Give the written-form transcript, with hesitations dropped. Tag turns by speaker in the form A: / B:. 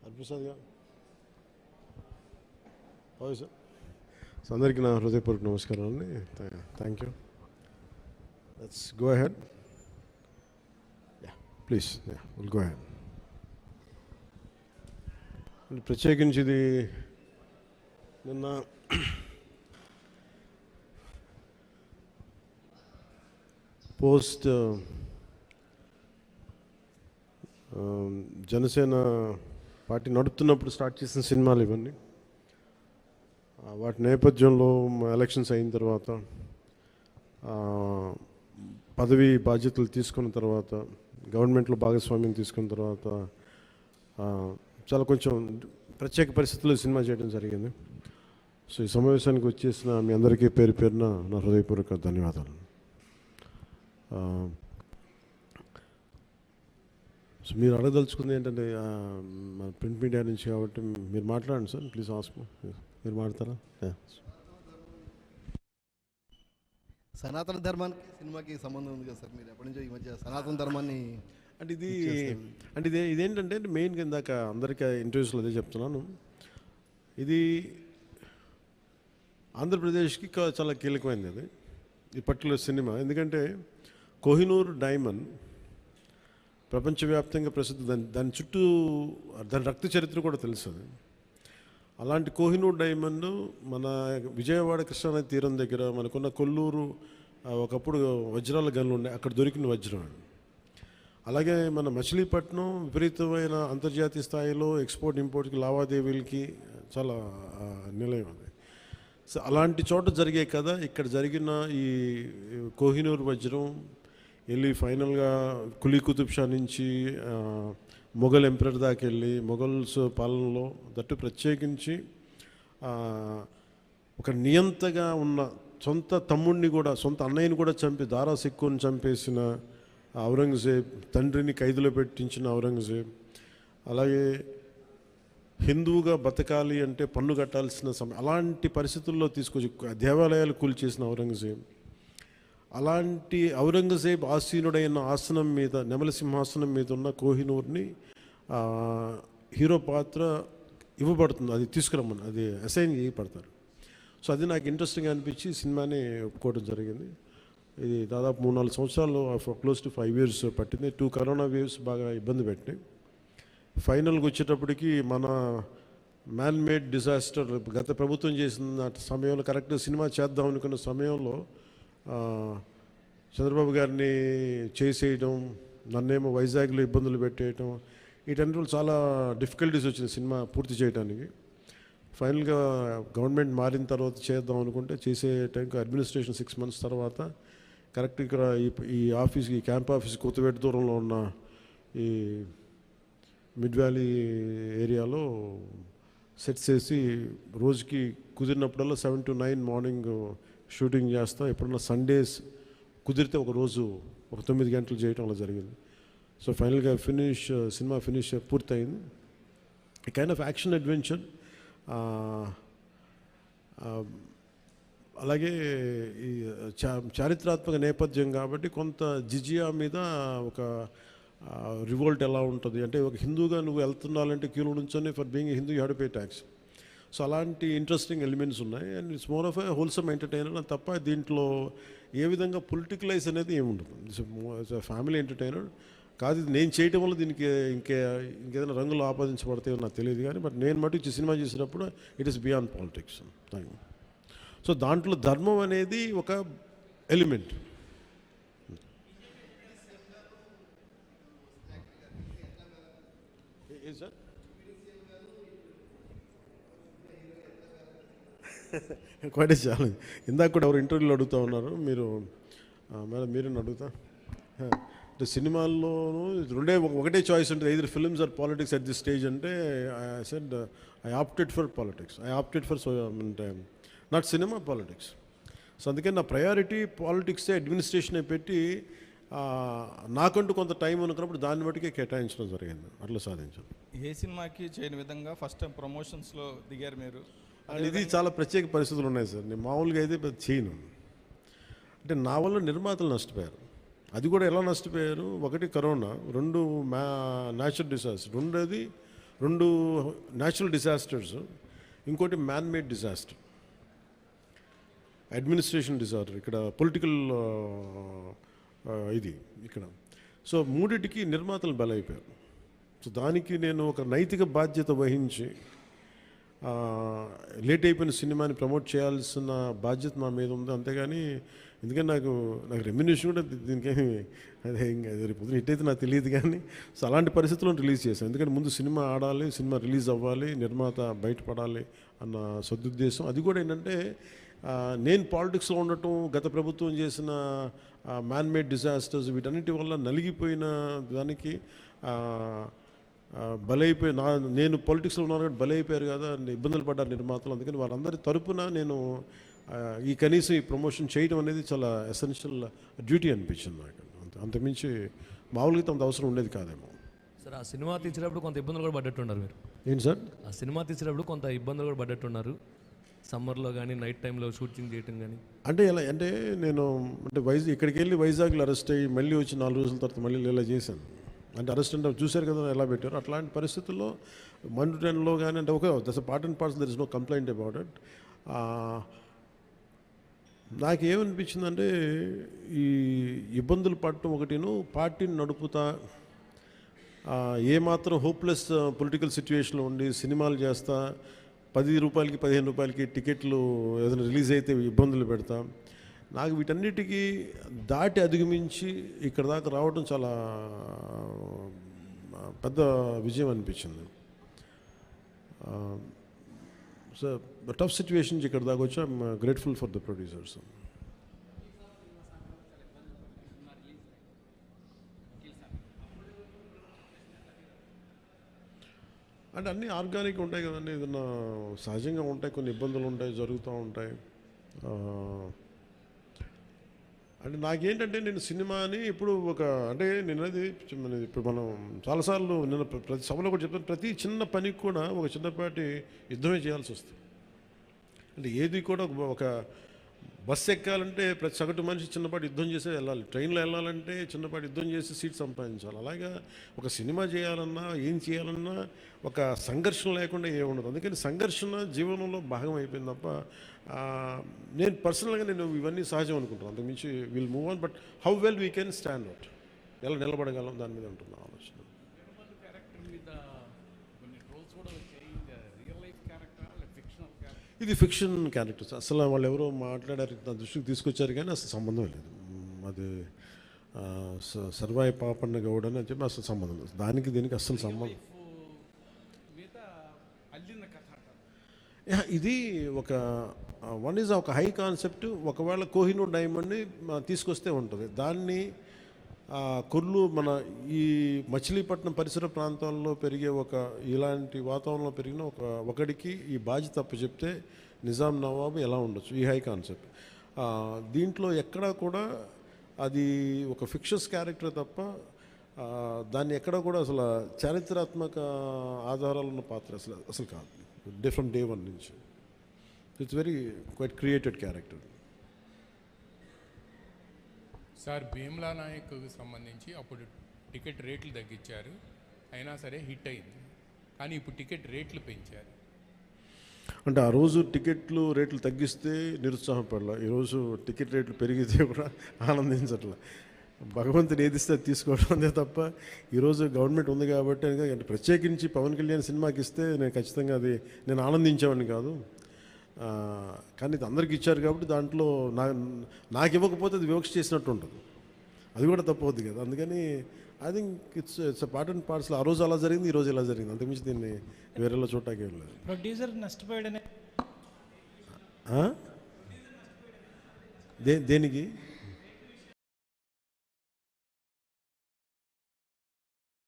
A: హరిప్రసాద్ గారు okay sir. So అందరికీ నా హృదయపూర్వక నమస్కారాలు అండి. Thank you. Let's go ahead. Please will go ahead. ప్రత్యేకించి ఇది నిన్న పోస్ట్ జనసేన పార్టీ నడుపుతున్నప్పుడు స్టార్ట్ చేసిన సినిమాలు ఇవన్నీ. వాటి నేపథ్యంలో ఎలక్షన్స్ అయిన తర్వాత పదవి బాధ్యతలు తీసుకున్న తర్వాత గవర్నమెంట్లో భాగస్వామ్యం తీసుకున్న తర్వాత చాలా కొంచెం ప్రత్యేక పరిస్థితుల్లో సినిమా చేయడం జరిగింది. సో ఈ సమావేశానికి వచ్చేసిన మీ అందరికీ పేరు పేరున నా హృదయపూర్వక ధన్యవాదాలు. సో మీరు అడగదలుచుకుంది ఏంటంటే మన ప్రింట్ మీడియా నుంచి కాబట్టి మీరు మాట్లాడండి సార్. Please ask. మీరు మాట్లాడతారా?
B: సనాతన ధర్మానికి సినిమాకి సంబంధం ఉంది కదా సార్. మీరు ఎప్పటి నుంచో ఈ మధ్య సనాతన ధర్మాన్ని
A: అంటే ఇదేంటంటే మెయిన్గా ఇందాక అందరికీ ఇంటర్వ్యూస్లో అదే చెప్తున్నాను. ఇది ఆంధ్రప్రదేశ్కి చాలా కీలకమైనది అది ఈ పర్టికులర్ సినిమా. ఎందుకంటే కోహినూర్ డైమండ్ ప్రపంచవ్యాప్తంగా ప్రసిద్ధి. దాని చుట్టూ దాని రక్త చరిత్ర కూడా తెలుసు. అలాంటి కోహినూర్ డైమండ్ మన విజయవాడ కృష్ణానది తీరం దగ్గర మనకున్న కొల్లూరు ఒకప్పుడు వజ్రాల గనులు ఉన్నాయి, అక్కడ దొరికిన వజ్రం. అలాగే మన మచిలీపట్నం విపరీతమైన అంతర్జాతీయ స్థాయిలో ఎక్స్పోర్ట్ ఇంపోర్ట్కి లావాదేవీలకి చాలా నిలయం అది. సో అలాంటి చోట జరిగే కదా ఇక్కడ జరిగిన ఈ కోహినూర్ వజ్రం వెళ్ళి ఫైనల్గా కులీ కుతుబ్ షా నుంచి మొఘల్ ఎంపరర్ దాకా వెళ్ళి మొఘల్స్ పాలనలో దట్టు ప్రత్యేకించి ఒక నియంతగా ఉన్న సొంత తమ్ముడిని కూడా సొంత అన్నయ్యని కూడా చంపి దారా సిక్కుని చంపేసిన ఔరంగజేబ్, తండ్రిని ఖైదులో పెట్టించిన ఔరంగజేబ్, అలాగే హిందువుగా బతకాలి అంటే పన్ను కట్టాల్సిన సమయం, అలాంటి పరిస్థితుల్లో తీసుకొచ్చి దేవాలయాలు కూల్చేసిన ఔరంగజేబ్, అలాంటి ఔరంగజేబ్ ఆసీనుడైన ఆసనం మీద నెమలి సింహాసనం మీద ఉన్న కోహినూర్ని హీరో పాత్ర ఇవ్వబడుతుంది. అది తీసుకురమ్మని అది అసైన్ చేయబడతారు. సో అది నాకు ఇంట్రెస్టింగ్ అనిపించి సినిమాని ఒప్పుకోవడం జరిగింది. ఇది దాదాపు 3-4 సంవత్సరాలు క్లోజ్ టు 5 years పట్టింది. 2 కరోనా వేవ్స్ బాగా ఇబ్బంది పెట్టినాయి. ఫైనల్గా వచ్చేటప్పటికి మన మ్యాన్ మేడ్ డిజాస్టర్ గత ప్రభుత్వం చేసిన సమయంలో కరెక్ట్గా సినిమా చేద్దాం అనుకున్న సమయంలో చంద్రబాబు గారిని చేసేయడం, నన్నేమో వైజాగ్లో ఇబ్బందులు పెట్టేయటం, వీటన్నిటిలో చాలా డిఫికల్టీస్ వచ్చింది సినిమా పూర్తి చేయడానికి. ఫైనల్గా గవర్నమెంట్ మారిన తర్వాత చేద్దాం అనుకుంటే చేసే టైంకి అడ్మినిస్ట్రేషన్ 6 months తర్వాత కరెక్ట్ ఇక్కడ ఈ ఆఫీస్కి ఈ క్యాంప్ ఆఫీస్ కొత్తపేట దూరంలో ఉన్న ఈ మిడ్ వ్యాలీ ఏరియాలో సెట్ చేసి రోజుకి కుదిరినప్పుడల్లా 7 to 9 మార్నింగ్ షూటింగ్ చేస్తాం. ఎప్పుడన్నా సండేస్ కుదిరితే ఒక రోజు ఒక 9 గంటలు చేయటం అలా జరిగింది. సో ఫైనల్గా సినిమా ఫినిష్ పూర్తయింది. ఈ కైండ్ ఆఫ్ యాక్షన్ అడ్వెంచర్, అలాగే ఈ చారిత్రాత్మక నేపథ్యం కాబట్టి కొంత జిజియా మీద ఒక రివోల్ట్ ఎలా ఉంటుంది అంటే ఒక హిందూగా నువ్వు వెళ్తున్నాలంటే క్యూలో నుంచొని for being Hindu you have to pay tax. So అలాంటి ఇంట్రెస్టింగ్ ఎలిమెంట్స్ ఉన్నాయి. And it's more of a wholesome entertainer తప్ప దీంట్లో ఏ విధంగా పొలిటికలైజ్ అనేది ఏముండదు. ఇట్స్ ఫ్యామిలీ ఎంటర్టైనర్ కాదు. ఇది నేను చేయటం వల్ల దీనికి ఇంకేదైనా రంగులు ఆపాదించబడతాయో నాకు తెలియదు కానీ బట్ నేను మటుకు సినిమా చేసినప్పుడు it is beyond politics. So దాంట్లో ధర్మం అనేది ఒక ఎలిమెంట్. Quiet challenge. ఇందాక కూడా ఎవరు ఇంటర్వ్యూలో అడుగుతూ ఉన్నారు, మీరు మేడం మీరేనా అడుగుతా అంటే సినిమాల్లోనూ ఒకటే చాయిస్ ఉంటుంది, either films or politics at this stage అంటే I said I opted for politics. I opted for not cinema, politics. So అందుకని నా ప్రయారిటీ పాలిటిక్సే అడ్మినిస్ట్రేషనే పెట్టి నాకంటూ కొంత టైం అనుకున్నప్పుడు దాన్ని బట్టికే కేటాయించడం జరిగింది. అట్లా సాధించాను.
C: ఏ సినిమాకి చేయని విధంగా ఫస్ట్ టైం ప్రమోషన్స్లో దిగారు మీరు.
A: అండ్ ఇది చాలా ప్రత్యేక పరిస్థితులు ఉన్నాయి సార్. నేను మామూలుగా అయితే చేయను. అంటే నా వల్ల నిర్మాతలు నష్టపోయారు. అది కూడా ఎలా నష్టపోయారు, ఒకటి కరోనా, 2 న్యాచురల్ డిజాస్టర్, 2ది రెండు న్యాచురల్ డిజాస్టర్స్, ఇంకోటి man made disaster, administration disorder, ఇక్కడ పొలిటికల్ ఇది ఇక్కడ. సో మూడిటికి నిర్మాతలు బలైపోయారు. సో దానికి నేను ఒక నైతిక బాధ్యత వహించి లేట్ అయిపోయిన సినిమాని ప్రమోట్ చేయాల్సిన బాధ్యత నా మీద ఉంది. అంతేగాని ఎందుకంటే నాకు రెమ్యునేషన్ కూడా దీనికేమి అదే ఇంకా రేపు పొద్దున హిట్ అయితే నాకు తెలియదు. కానీ సో అలాంటి పరిస్థితుల్లో రిలీజ్ చేశాను. ఎందుకంటే ముందు సినిమా ఆడాలి, సినిమా రిలీజ్ అవ్వాలి, నిర్మాత బయటపడాలి అన్న సదుద్దేశం. అది కూడా ఏంటంటే నేను పాలిటిక్స్లో ఉండటం, గత ప్రభుత్వం చేసిన మ్యాన్ మేడ్ డిజాస్టర్స్, వీటన్నిటి వల్ల నలిగిపోయిన దానికి బలైపోయి నేను పాలిటిక్స్లో ఉన్నాను కాబట్టి బలైపోయారు కదా, ఇబ్బందులు పడ్డారు నిర్మాతలు. అందుకని వారందరి తరపున నేను ఈ కనీసం ఈ ప్రమోషన్ చేయడం అనేది చాలా ఎసెన్షియల్ డ్యూటీ అనిపించింది నాకు. అంతమించి మామూలుగా అంత అవసరం ఉండేది కాదేమో.
D: సార్ ఆ సినిమా తీసేటప్పుడు కొంత ఇబ్బందులు కూడా పడ్డట్టున్నారు మీరు.
A: ఏంటి సార్?
D: ఆ సినిమా తీసేటప్పుడు కొంత ఇబ్బందులు కూడా పడ్డట్టున్నారు, సమ్మర్లో కానీ నైట్ టైంలో షూటింగ్ చేయటం కానీ.
A: అంటే ఎలా అంటే నేను అంటే ఇక్కడికి వెళ్ళి వైజాగ్లో అరెస్ట్ అయ్యి మళ్ళీ వచ్చి 4 రోజుల తర్వాత మళ్ళీ ఇలా చేశాను. అంటే అరెస్ట్ అంటే చూశారు కదా ఎలా పెట్టారు. అట్లాంటి పరిస్థితుల్లో మండుటెన్లో కానీ అంటే ఒక that's part and parcel, there is no complaint about it. నాకేమనిపించిందంటే ఈ ఇబ్బందులు పడటం ఒకటిను, పార్టీని నడుపుతా ఏమాత్రం హోప్లెస్ పొలిటికల్ సిచ్యువేషన్లో ఉండి సినిమాలు చేస్తా 10 రూపాయలకి 15 రూపాయలకి టికెట్లు ఏదైనా రిలీజ్ అయితే ఇబ్బందులు పెడతా, నాకు వీటన్నిటికీ దాటి అధిగమించి ఇక్కడ దాకా రావడం చాలా పెద్ద విజయం అనిపించింది. సో టఫ్ సిచ్యువేషన్ ఇక్కడ దాకా వచ్చి I'm grateful for the producers. అంటే అన్నీ ఆర్గానిక్ ఉంటాయి కదండి, ఏదన్నా సహజంగా ఉంటాయి, కొన్ని ఇబ్బందులు ఉంటాయి, జరుగుతూ ఉంటాయి. అంటే నాకేంటంటే నేను సినిమాని ఇప్పుడు అంటే నేను అది ఇప్పుడు మనం చాలాసార్లు నేను ప్రతి సభలో కూడా చెప్తాను, ప్రతి చిన్న పనికి కూడా ఒక చిన్నపాటి యుద్ధమే చేయాల్సి వస్తుంది. అంటే ఏది కూడా ఒక బస్సు ఎక్కాలంటే ప్రతి సగటు మనిషి చిన్నపాటి యుద్ధం చేసే వెళ్ళాలి, ట్రైన్లో వెళ్ళాలంటే చిన్నపాటి యుద్ధం చేసి సీట్ సంపాదించాలి. అలాగా ఒక సినిమా చేయాలన్నా ఏం చేయాలన్నా ఒక సంఘర్షణ లేకుండా ఏముండదు. అందుకని సంఘర్షణ జీవనంలో భాగం అయిపోయింది తప్ప నేను పర్సనల్గా నేను ఇవన్నీ సహజం అనుకుంటాను. అంతకుమించి will move on, but how well we can stand out, ఎలా నిలబడగలం దాని మీద ఉంటుంది ఆలోచన. ఇది ఫిక్షన్ క్యారెక్టర్స్, అసలు వాళ్ళు ఎవరో మాట్లాడారు, నా దృష్టికి తీసుకొచ్చారు కానీ అసలు సంబంధం లేదు. అది సర్వాయి పాపన్న గౌడ్ అని చెప్పి అసలు సంబంధం లేదు, దానికి దీనికి అస్సలు సంబంధం. ఇది ఒక ఒక హై కాన్సెప్ట్. ఒకవేళ కోహినూర్ డైమండ్ని తీసుకొస్తే ఉంటుంది, దాన్ని కొర్లు మన ఈ మచిలీపట్నం పరిసర ప్రాంతాల్లో పెరిగే ఇలాంటి వాతావరణంలో పెరిగిన ఒకడికి ఈ బాధ్యత తప్పు చెప్తే నిజాం నవాబు ఎలా ఉండొచ్చు, ఈ హై కాన్సెప్ట్. దీంట్లో ఎక్కడా కూడా అది ఒక ఫిక్షస్ క్యారెక్టర్ తప్ప దాన్ని ఎక్కడ కూడా అసలు చారిత్రాత్మక ఆధారాలు ఉన్న పాత్ర అసలు కాదు, ఫ్రమ్ డే 1 నుంచి. It's very quite created character.
E: Sir Bheemla నాయక్కు సంబంధించి అప్పుడు టికెట్ రేట్లు తగ్గించారు, అయినా సరే హిట్ అయింది. కానీ ఇప్పుడు టికెట్ రేట్లు పెంచారు.
A: అంటే ఆ రోజు టికెట్లు రేట్లు తగ్గిస్తే నిరుత్సాహపడాల, ఈరోజు టికెట్ రేట్లు పెరిగితే కూడా ఆనందించట్ల. భగవంతుని ఏదిస్తే అది తీసుకోవడం అంతే తప్ప ఈరోజు గవర్నమెంట్ ఉంది కాబట్టి అంటే ప్రత్యేకించి పవన్ కళ్యాణ్ సినిమాకి ఇస్తే నేను ఖచ్చితంగా అది నేను ఆనందించేవాడిని కాదు. కానీ ఇది అందరికి ఇచ్చారు కాబట్టి దాంట్లో నాకు ఇవ్వకపోతే అది వివక్ష చేసినట్టు ఉంటుంది, అది కూడా తప్పవద్దు కదా. అందుకని I think it's part and parcel. ఆ రోజు అలా జరిగింది, ఈరోజు ఇలా జరిగింది, అంతకుమించి దీన్ని వేరేలా చూడటానికి ఏం లేదు.
F: ప్రొడ్యూసర్ నష్టపోయాడనే
A: దేనికి